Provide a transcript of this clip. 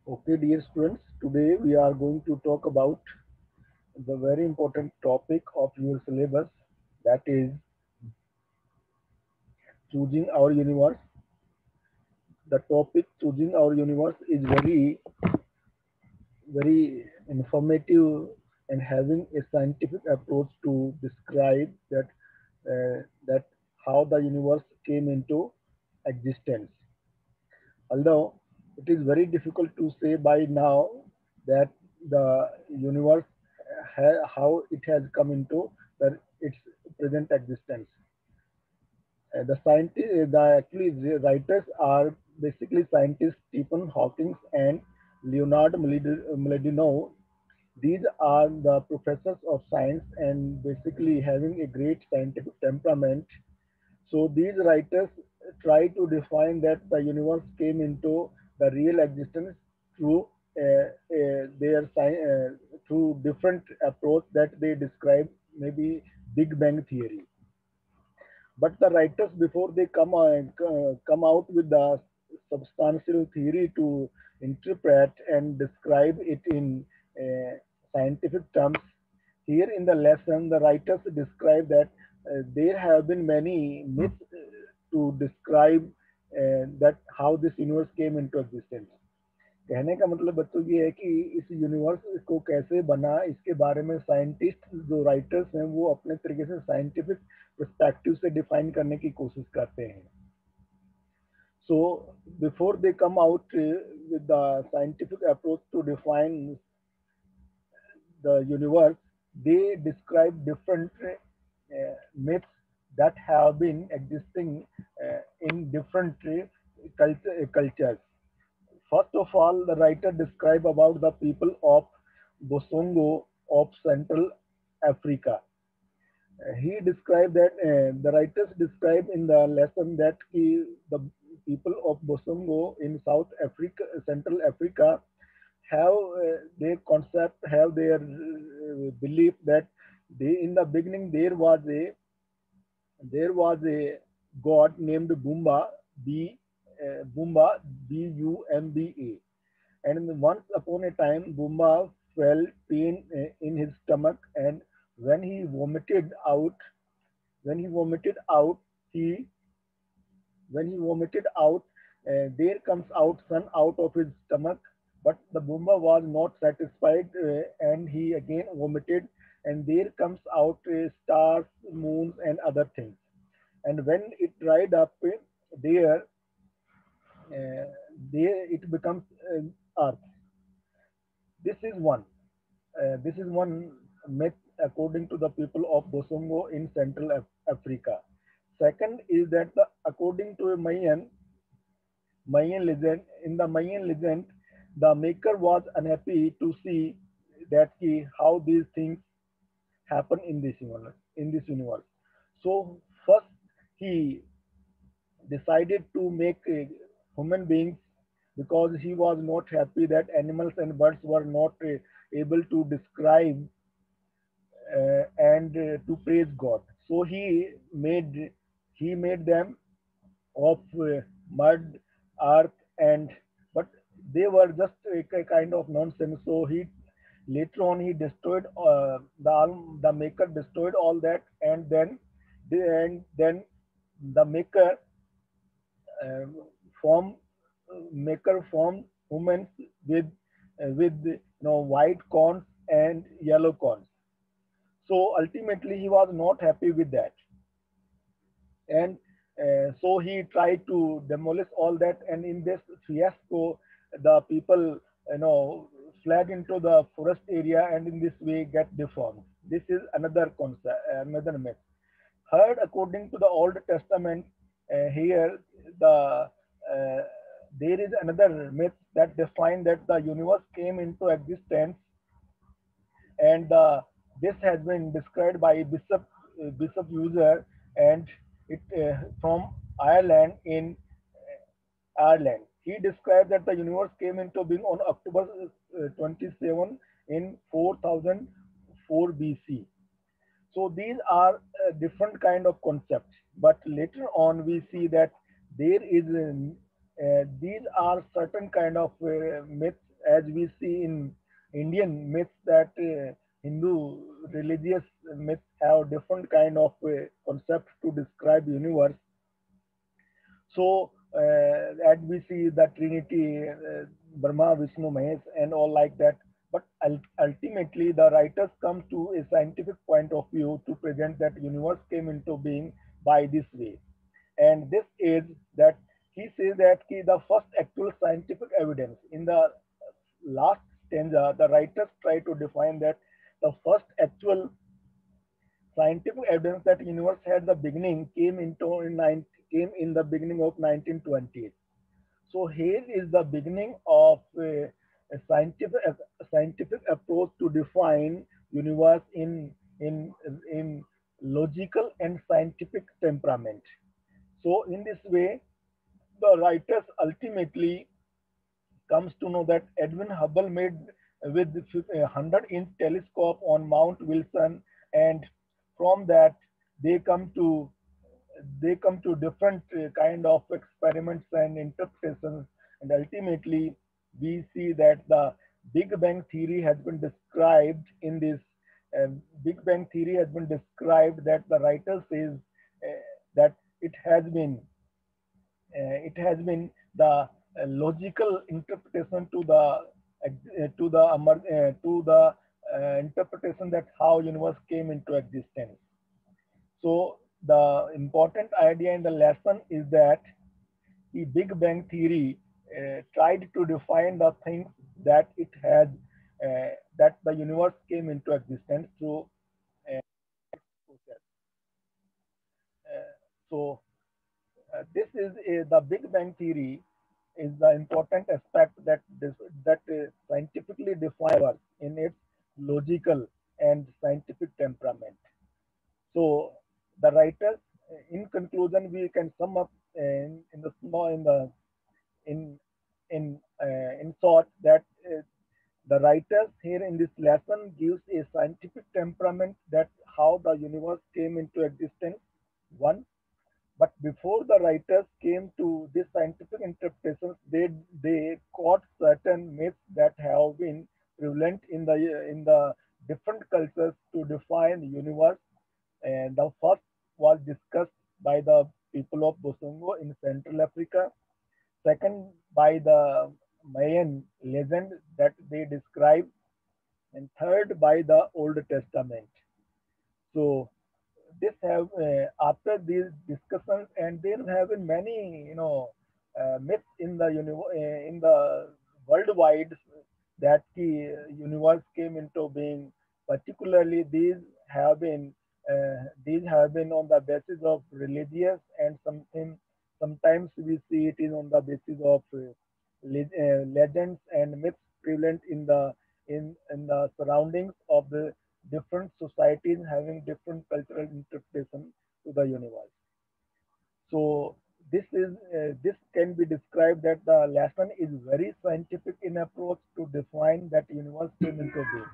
Okay, dear students, today we are going to talk about the very important topic of your syllabus, that is choosing our universe. The topic choosing our universe is very informative and having a scientific approach to describe that how the universe came into existence. Although it is very difficult to say by now that the universe, how it has come into its present existence. The writers are basically scientists Stephen Hawking and Leonardo Mladinov. These are the professors of science and basically having a great scientific temperament. So these writers try to define that the universe came into the real existence through through different approach that they describe, maybe Big Bang theory. But the writers, before they come out with the substantial theory to interpret and describe it in scientific terms, here in the lesson, the writers describe that there have been many myths to describe that how this universe came into existence. कहने का मतलब बच्चों ये है कि इस universe को कैसे बना, इसके बारे में साइंटिस्ट जो राइटर्स हैं वो अपने तरीके से साइंटिफिक पर्सपेक्टिव से डिफाइन करने की कोशिश करते हैं. So before they come out with the scientific approach to define the universe, they describe different myths that have been existing in different cultures. First of all, the writer describe about the people of Bosongo of Central Africa. He described that the writers describe in the lesson that the people of Bosongo in South Africa, Central Africa, have their concept, have their belief that they in the beginning there was a god named Bumba, Bumba, Bumba, and once upon a time Bumba felt pain in his stomach, and when he vomited out, when he vomited out, he when he vomited out, there comes out sun out of his stomach. But the Bumba was not satisfied, and he again vomited, and there comes out stars, moons, and other things. And when it dried up, there, there it becomes earth. This is one. This is one myth according to the people of Bosongo in Central Africa. Second is that according to a Mayan legend, in the Mayan legend, the maker was unhappy to see that how these things happen in this universe. In this universe, so first he decided to make human beings because he was not happy that animals and birds were not able to describe and to praise God. So he made them of mud, earth, and but they were just a kind of nonsense. So he later on he destroyed the maker destroyed all that, and then the uh, form maker formed humans with white corns and yellow corns. So ultimately, he was not happy with that, and so he tried to demolish all that. And in this fiasco, the people, fled into the forest area, and in this way get deformed. This is another concept, another myth. Third, according to the Old Testament, here the there is another myth that define that the universe came into existence, and this has been described by Bishop User, and it from Ireland in Ireland. He described that the universe came into being on October 27 in 4004 BC. So these are different kind of concepts, but later on we see that there is these are certain kind of myths, as we see in Indian myths, that Hindu religious myths have different kind of concepts to describe universe. So, as we see the Trinity, Brahma, Vishnu, Mahesh, and all like that. But ultimately, the writers come to a scientific point of view to present that universe came into being by this way. And this is that he says that the first actual scientific evidence in the last stanza, the writers try to define that the first actual scientific evidence that universe had the beginning came in the beginning of 1920s. So here is the beginning of a scientific approach to define universe in logical and scientific temperament. So in this way, the writers ultimately comes to know that Edwin Hubble made with a 100-inch telescope on Mount Wilson, and from that they come to different kind of experiments and interpretations, and ultimately we see that the Big Bang theory has been described in this. Big Bang theory has been described that the writer says that it has been the logical interpretation to the interpretation that how universe came into existence. So the important idea in the lesson is that the Big Bang theory tried to define the things that it has that the universe came into existence through process. So this is the Big Bang theory is the important aspect that scientifically defines in its logical and scientific temperament. So the writers, in conclusion, we can sum up in the small in in short that the writers here in this lesson gives a scientific temperament that how the universe came into existence. One, but before the writers came to this scientific interpretations, they caught certain myths that have been prevalent in the different cultures to define the universe. And the first was discussed by the people of Bosongo in Central Africa. Second, by the Mayan legend that they describe, and third, by the Old Testament. So this have after these discussions, and there have been many myths in the in the worldwide that the universe came into being. Particularly, these have been on the basis of religious, and sometimes we see it is on the basis of legends and myths prevalent in the surroundings of the different societies having different cultural interpretation to the universe. So this can be described that the lesson is very scientific in approach to define that universe came into being.